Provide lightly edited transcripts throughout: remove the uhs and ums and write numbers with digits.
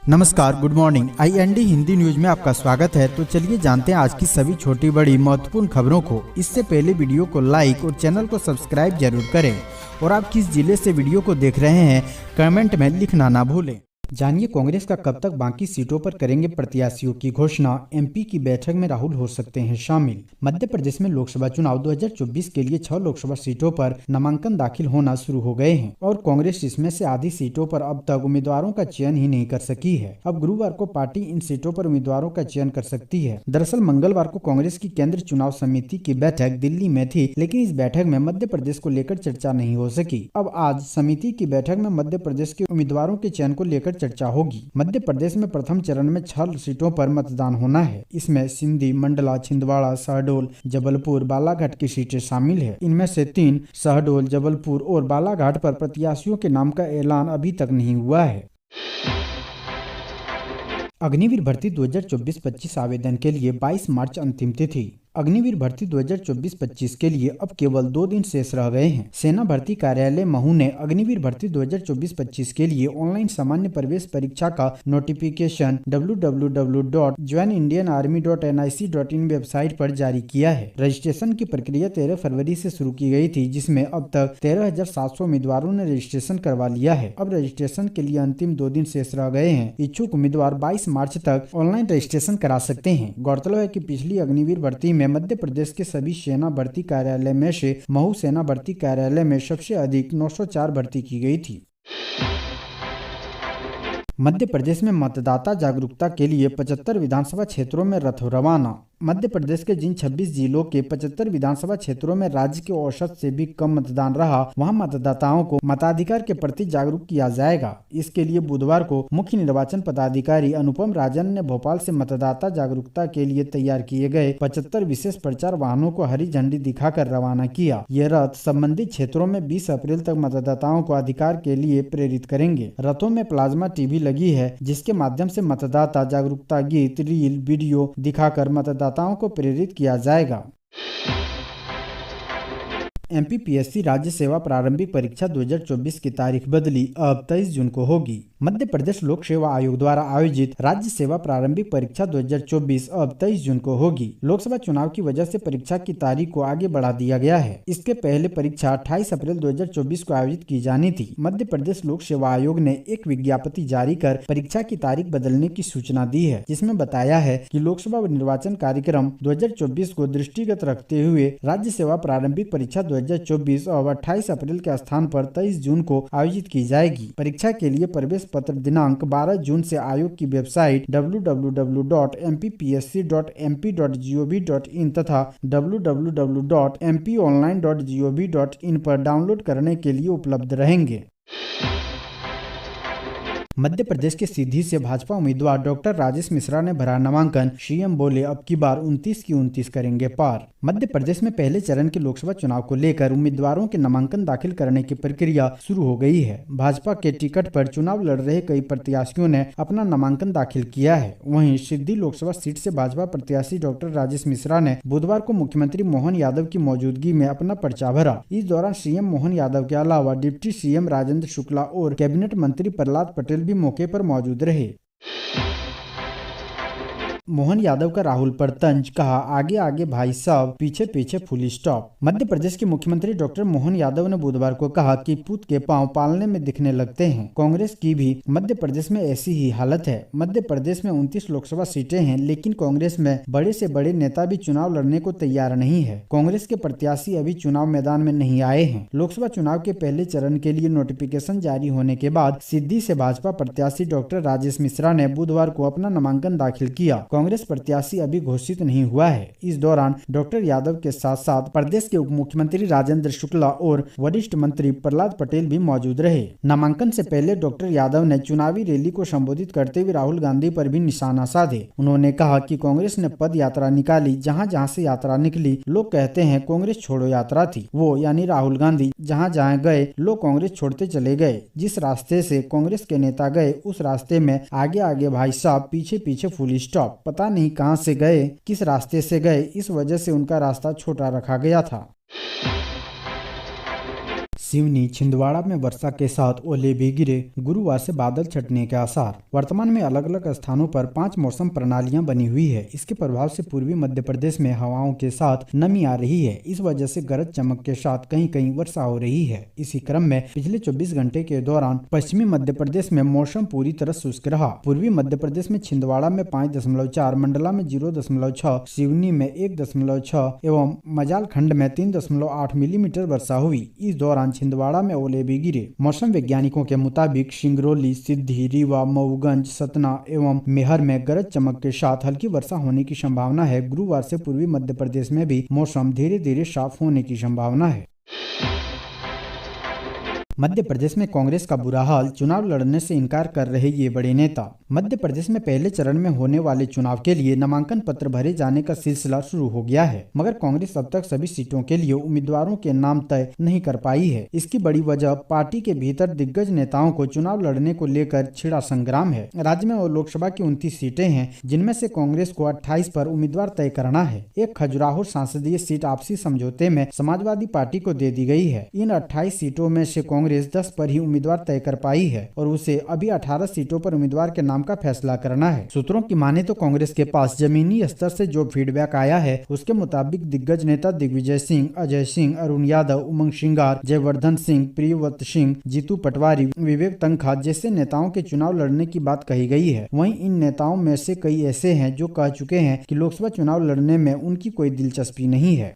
नमस्कार, good morning. IND Hindi news में आपका स्वागत है। तो चलिए जानते हैं आज की सभी छोटी बड़ी महत्वपूर्ण खबरों को। इससे पहले वीडियो को लाइक और चैनल को सब्सक्राइब जरूर करें और आप किस जिले से वीडियो को देख रहे हैं कमेंट में लिखना ना भूलें। जानिए कांग्रेस का कब तक बाकी सीटों पर करेंगे प्रत्याशियों की घोषणा। MP की बैठक में राहुल हो सकते हैं शामिल। मध्य प्रदेश में लोकसभा चुनाव 2024 के लिए 6 लोकसभा सीटों पर नामांकन दाखिल होना शुरू हो गए हैं और कांग्रेस इसमें से आधी सीटों पर अब तक उम्मीदवारों का चयन ही नहीं कर सकी है। अब गुरुवार को पार्टी इन सीटों पर उम्मीदवारों का चयन कर सकती है। दरअसल मंगलवार को कांग्रेस की केंद्र चुनाव समिति की बैठक दिल्ली में थी, लेकिन इस बैठक में मध्य प्रदेश को लेकर चर्चा नहीं हो सकी। अब आज समिति की बैठक में मध्य प्रदेश के उम्मीदवारों के चयन को लेकर चर्चा होगी। मध्य प्रदेश में प्रथम चरण में 6 सीटों पर मतदान होना है। इसमें सिंधी, मंडला, छिंदवाड़ा, शहडोल, जबलपुर, बालाघाट की सीटें शामिल है। इनमें से 3 शहडोल, जबलपुर और बालाघाट पर प्रत्याशियों के नाम का ऐलान अभी तक नहीं हुआ है। अग्निवीर भर्ती 2024-25 आवेदन के लिए 22 मार्च अंतिम तिथि। अग्निवीर भर्ती 2024-25 के लिए अब केवल 2 दिन शेष रह गए हैं। सेना भर्ती कार्यालय महू ने अग्निवीर भर्ती 2024-25 के लिए ऑनलाइन सामान्य प्रवेश परीक्षा का नोटिफिकेशन www.joinindianarmy.nic.in वेबसाइट पर जारी किया है। रजिस्ट्रेशन की प्रक्रिया 13 फरवरी से शुरू की गई थी, जिसमें अब तक 13,700 उम्मीदवारों ने रजिस्ट्रेशन करवा लिया है। अब रजिस्ट्रेशन के लिए अंतिम 2 दिन शेष रह गए हैं। इच्छुक उम्मीदवार 22 मार्च तक ऑनलाइन रजिस्ट्रेशन करा सकते हैं। गौरतलब है कि पिछली अग्निवीर भर्ती में मध्य प्रदेश के सभी सेना भर्ती कार्यालय में से महू सेना भर्ती कार्यालय में सबसे अधिक 904 भर्ती की गई थी। मध्य प्रदेश में मतदाता जागरूकता के लिए 75 विधानसभा क्षेत्रों में रथ रवाना। मध्य प्रदेश के जिन 26 जिलों के 75 विधानसभा क्षेत्रों में राज्य के औसत से भी कम मतदान रहा, वहां मतदाताओं को मताधिकार के प्रति जागरूक किया जाएगा। इसके लिए बुधवार को मुख्य निर्वाचन पदाधिकारी अनुपम राजन ने भोपाल से मतदाता जागरूकता के लिए तैयार किए गए 75 विशेष प्रचार वाहनों को हरी झंडी दिखाकर रवाना किया। ये रथ संबंधित क्षेत्रों में 20 अप्रैल तक मतदाताओं को अधिकार के लिए प्रेरित करेंगे। रथों में प्लाज्मा टीवी लगी है, जिसके माध्यम से मतदाता जागरूकता गीत, रील, वीडियो दिखाकर मतदाताओं को प्रेरित किया जाएगा। MPPSC राज्य सेवा प्रारंभिक परीक्षा 2024 की तारीख बदली, अब 23 जून को होगी। मध्य प्रदेश लोक सेवा आयोग द्वारा आयोजित राज्य सेवा प्रारंभिक परीक्षा 2024 अब 23 जून को होगी। लोकसभा चुनाव की वजह से परीक्षा की तारीख को आगे बढ़ा दिया गया है। इसके पहले परीक्षा 28 अप्रैल 2024 को आयोजित की जानी थी। मध्य प्रदेश लोक सेवा आयोग ने एक विज्ञप्ति जारी कर परीक्षा की तारीख बदलने की सूचना दी है, जिसमें बताया है कि लोकसभा निर्वाचन कार्यक्रम 2024 को दृष्टिगत रखते हुए राज्य सेवा प्रारंभिक परीक्षा 2024 अब 28 अप्रैल के स्थान पर 23 जून को आयोजित की जाएगी। परीक्षा के लिए प्रवेश पत्र दिनांक 12 जून से आयोग की वेबसाइट www.mppsc.mp.gov.in तथा www.mponline.gov.in पर डाउनलोड करने के लिए उपलब्ध रहेंगे। मध्य प्रदेश के सीधी से भाजपा उम्मीदवार डॉक्टर राजेश मिश्रा ने भरा नामांकन। CM बोले अब की बार 29 की 29 करेंगे पार। मध्य प्रदेश में पहले चरण के लोकसभा चुनाव को लेकर उम्मीदवारों के नामांकन दाखिल करने की प्रक्रिया शुरू हो गई है। भाजपा के टिकट पर चुनाव लड़ रहे कई प्रत्याशियों ने अपना नामांकन दाखिल किया है। वहीं सिद्धि लोकसभा सीट से भाजपा प्रत्याशी डॉक्टर राजेश मिश्रा ने बुधवार को मुख्यमंत्री मोहन यादव की मौजूदगी में अपना पर्चा भरा। इस दौरान CM मोहन यादव के अलावा डिप्टी CM राजेंद्र शुक्ला और कैबिनेट मंत्री प्रहलाद पटेल भी मौके पर मौजूद रहे। मोहन यादव का राहुल पर तंज, कहा आगे आगे भाई साहब, पीछे पीछे फुल स्टॉप। मध्य प्रदेश के मुख्यमंत्री डॉक्टर मोहन यादव ने बुधवार को कहा कि पूत के पांव पालने में दिखने लगते हैं। कांग्रेस की भी मध्य प्रदेश में ऐसी ही हालत है। मध्य प्रदेश में 29 लोकसभा सीटें हैं, लेकिन कांग्रेस में बड़े से बड़े नेता भी चुनाव लड़ने को तैयार नहीं है। कांग्रेस के प्रत्याशी अभी चुनाव मैदान में नहीं आए हैं। लोकसभा चुनाव के पहले चरण के लिए नोटिफिकेशन जारी होने के बाद सिद्धि से भाजपा प्रत्याशी डॉक्टर राजेश मिश्रा ने बुधवार को अपना नामांकन दाखिल किया। कांग्रेस प्रत्याशी अभी घोषित नहीं हुआ है। इस दौरान डॉक्टर यादव के साथ साथ प्रदेश के उप मुख्यमंत्री राजेंद्र शुक्ला और वरिष्ठ मंत्री प्रहलाद पटेल भी मौजूद रहे। नामांकन से पहले डॉक्टर यादव ने चुनावी रैली को संबोधित करते हुए राहुल गांधी पर भी निशाना साधे। उन्होंने कहा कि कांग्रेस ने पद यात्रा निकाली, जहां जहां से यात्रा निकली लोग कहते हैं कांग्रेस छोड़ो यात्रा थी। वो यानी राहुल गांधी जहां जहां गए लोग कांग्रेस छोड़ते चले गए। जिस रास्ते से कांग्रेस के नेता गए उस रास्ते में आगे आगे भाई साहब, पीछे पीछे फुल स्टॉप। पता नहीं कहां से गए, किस रास्ते से गए, इस वजह से उनका रास्ता छोटा रखा गया था। सिवनी छिंदवाड़ा में वर्षा के साथ ओले भी गिरे, गुरुवार से बादल छटने के आसार। वर्तमान में अलग अलग स्थानों पर 5 मौसम प्रणालियां बनी हुई है। इसके प्रभाव से पूर्वी मध्य प्रदेश में हवाओं के साथ नमी आ रही है। इस वजह से गरज चमक के साथ कहीं कहीं वर्षा हो रही है। इसी क्रम में पिछले 24 घंटे के दौरान पश्चिमी मध्य प्रदेश में मौसम पूरी तरह शुष्क रहा। पूर्वी मध्य प्रदेश में छिंदवाड़ा में 5.4, मंडला में 0.6, सिवनी में 1.6 एवं मजाल खंड में 3.8 मिलीमीटर वर्षा हुई। इस दौरान छिंदवाड़ा में ओले भी गिरे। मौसम वैज्ञानिकों के मुताबिक सिंगरौली, सिद्धि, रीवा, मऊगंज, सतना एवं मेहर में गरज चमक के साथ हल्की वर्षा होने की संभावना है। गुरुवार से पूर्वी मध्य प्रदेश में भी मौसम धीरे धीरे साफ होने की संभावना है। मध्य प्रदेश में कांग्रेस का बुरा हाल, चुनाव लड़ने से इनकार कर रहे ये बड़े नेता। मध्य प्रदेश में पहले चरण में होने वाले चुनाव के लिए नामांकन पत्र भरे जाने का सिलसिला शुरू हो गया है, मगर कांग्रेस अब तक सभी सीटों के लिए उम्मीदवारों के नाम तय नहीं कर पाई है। इसकी बड़ी वजह पार्टी के भीतर दिग्गज नेताओं को चुनाव लड़ने को लेकर छिड़ा संग्राम है। राज्य में लोकसभा की 29 सीटें हैं, जिनमें से कांग्रेस को 28 पर उम्मीदवार तय करना है। एक खजुराहो संसदीय सीट आपसी समझौते में समाजवादी पार्टी को दे दी गई है। इन 28 सीटों में से कांग्रेस 10 पर ही उम्मीदवार तय कर पाई है और उसे अभी 18 सीटों पर उम्मीदवार के नाम का फैसला करना है। सूत्रों की माने तो कांग्रेस के पास जमीनी स्तर से जो फीडबैक आया है, उसके मुताबिक दिग्गज नेता दिग्विजय सिंह, अजय सिंह, अरुण यादव, उमंग सिंगार, जयवर्धन सिंह, प्रियव्रत सिंह, जीतू पटवारी, विवेक तनखा जैसे नेताओं के चुनाव लड़ने की बात कही गई है। वहीं इन नेताओं में से कई ऐसे हैं जो कह चुके हैं कि लोकसभा चुनाव लड़ने में उनकी कोई दिलचस्पी नहीं है।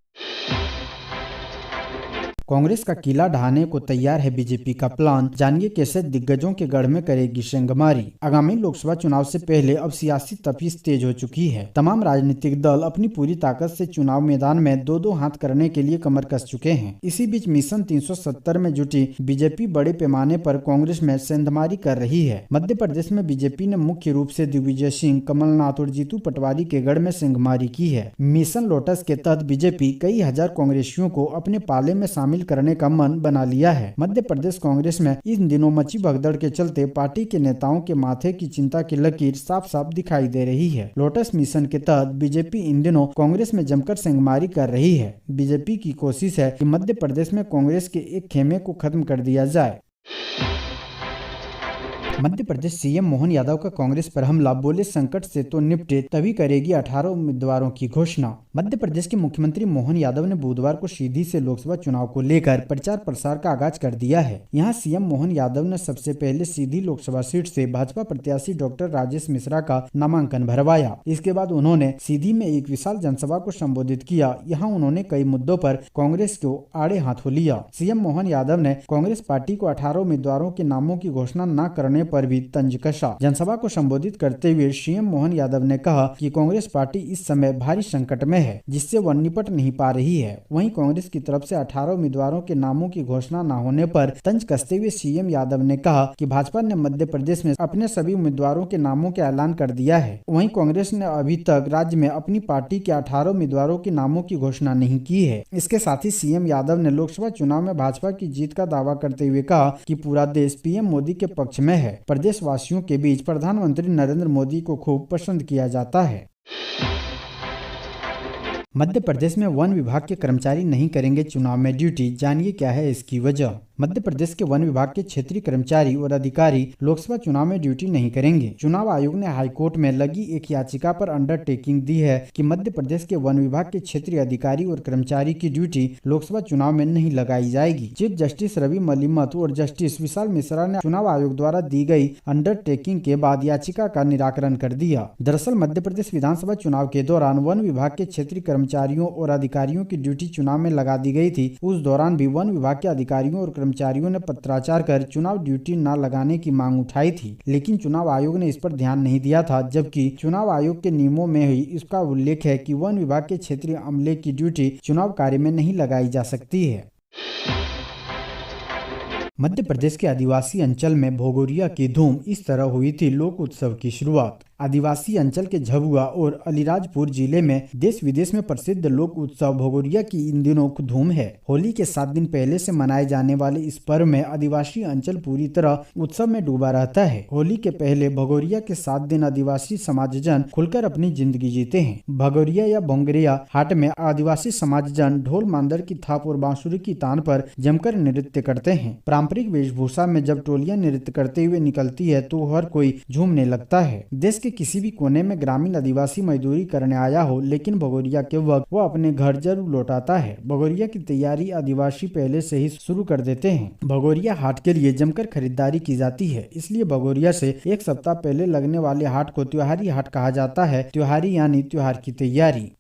कांग्रेस का किला ढहाने को तैयार है बीजेपी का प्लान, जानिए कैसे दिग्गजों के गढ़ में करेगी सेंधमारी। आगामी लोकसभा चुनाव से पहले अब सियासी तपिश तेज हो चुकी है। तमाम राजनीतिक दल अपनी पूरी ताकत से चुनाव मैदान में दो हाथ करने के लिए कमर कस चुके हैं। इसी बीच मिशन 370 में जुटी बीजेपी बड़े पैमाने पर कांग्रेस में सेंधमारी कर रही है। मध्य प्रदेश में बीजेपी ने मुख्य रूप से दिग्विजय सिंह, कमलनाथ और जीतू पटवारी के गढ़ में सेंधमारी की है। मिशन लोटस के तहत बीजेपी कई हजार कांग्रेसियों को अपने पाले में शामिल करने का मन बना लिया है। मध्य प्रदेश कांग्रेस में इन दिनों मची भगदड़ के चलते पार्टी के नेताओं के माथे की चिंता की लकीर साफ साफ दिखाई दे रही है। लोटस मिशन के तहत बीजेपी इन दिनों कांग्रेस में जमकर सेंधमारी कर रही है। बीजेपी की कोशिश है कि मध्य प्रदेश में कांग्रेस के एक खेमे को खत्म कर दिया जाए। मध्य प्रदेश सीएम मोहन यादव का कांग्रेस पर हमला, बोले संकट से तो निपटे तभी करेगी 18 उम्मीदवारों की घोषणा। मध्य प्रदेश के मुख्यमंत्री मोहन यादव ने बुधवार को सीधी से लोकसभा चुनाव को लेकर प्रचार प्रसार का आगाज कर दिया है। यहां सीएम मोहन यादव ने सबसे पहले सीधी लोकसभा सीट से भाजपा प्रत्याशी डॉक्टर राजेश मिश्रा का नामांकन भरवाया। इसके बाद उन्होंने सीधी में एक विशाल जनसभा को संबोधित किया। यहाँ उन्होंने कई मुद्दों पर कांग्रेस को आड़े हाथों लिया। सीएम मोहन यादव ने कांग्रेस पार्टी को 18 उम्मीदवारों के नामों की घोषणा न करने पर भी तंज कसा। जनसभा को संबोधित करते हुए सीएम मोहन यादव ने कहा कि कांग्रेस पार्टी इस समय भारी संकट में है, जिससे वह निपट नहीं पा रही है। वहीं कांग्रेस की तरफ से 18 उम्मीदवारों के नामों की घोषणा न होने पर तंज कसते हुए सीएम यादव ने कहा कि भाजपा ने मध्य प्रदेश में अपने सभी उम्मीदवारों के नामों का ऐलान कर दिया है। वहीं कांग्रेस ने अभी तक राज्य में अपनी पार्टी के 18 उम्मीदवारों के नामों की घोषणा नहीं की है। इसके साथ ही सीएम यादव ने लोकसभा चुनाव में भाजपा की जीत का दावा करते हुए कहा कि पूरा देश पीएम मोदी के पक्ष में है। प्रदेश वासियों के बीच प्रधानमंत्री नरेंद्र मोदी को खूब पसंद किया जाता है। मध्य प्रदेश में वन विभाग के कर्मचारी नहीं करेंगे चुनाव में ड्यूटी, जानिए क्या है इसकी वजह। मध्य प्रदेश के वन विभाग के क्षेत्रीय कर्मचारी और अधिकारी लोकसभा चुनाव में ड्यूटी नहीं करेंगे। चुनाव आयोग ने हाईकोर्ट में लगी एक याचिका पर अंडरटेकिंग दी है कि मध्य प्रदेश के वन विभाग के क्षेत्रीय अधिकारी और कर्मचारी की ड्यूटी लोकसभा चुनाव में नहीं लगाई जाएगी। चीफ जस्टिस रवि मलिमत और जस्टिस विशाल मिश्रा ने चुनाव आयोग द्वारा दी गई अंडरटेकिंग के बाद याचिका का निराकरण कर दिया। दरअसल मध्य प्रदेश विधानसभा चुनाव के दौरान वन विभाग के क्षेत्रीय कर्मचारियों और अधिकारियों की ड्यूटी चुनाव में लगा दी गई थी। उस दौरान भी वन विभाग के अधिकारियों और कर्मचारियों ने पत्राचार कर चुनाव ड्यूटी न लगाने की मांग उठाई थी, लेकिन चुनाव आयोग ने इस पर ध्यान नहीं दिया था, जबकि चुनाव आयोग के नियमों में ही इसका उल्लेख है कि वन विभाग के क्षेत्रीय अमले की ड्यूटी चुनाव कार्य में नहीं लगाई जा सकती है। मध्य प्रदेश के आदिवासी अंचल में भोगोरिया की धूम, इस तरह हुई थी लोक उत्सव की शुरुआत। आदिवासी अंचल के झाबुआ और अलीराजपुर जिले में देश विदेश में प्रसिद्ध लोक उत्सव भगोरिया की इन दिनों धूम है। होली के 7 दिन पहले से मनाए जाने वाले इस पर्व में आदिवासी अंचल पूरी तरह उत्सव में डूबा रहता है। होली के पहले भगोरिया के 7 दिन आदिवासी समाजजन खुलकर अपनी जिंदगी जीते हैं। भगोरिया या भोंगरिया हाट में आदिवासी समाजजन ढोल मांदर की थाप और बांसुरी की तान पर जमकर नृत्य करते हैं। पारंपरिक वेशभूषा में जब टोलियां नृत्य करते हुए निकलती है तो हर कोई झूमने लगता है। देश के किसी भी कोने में ग्रामीण आदिवासी मजदूरी करने आया हो, लेकिन भगोरिया के वक्त वो अपने घर जरूर लौटाता है। भगोरिया की तैयारी आदिवासी पहले से ही शुरू कर देते हैं। भगोरिया हाट के लिए जमकर खरीदारी की जाती है, इसलिए भगोरिया से एक सप्ताह पहले लगने वाले हाट को त्योहारी हाट कहा जाता है। त्योहारी यानी त्योहार की तैयारी।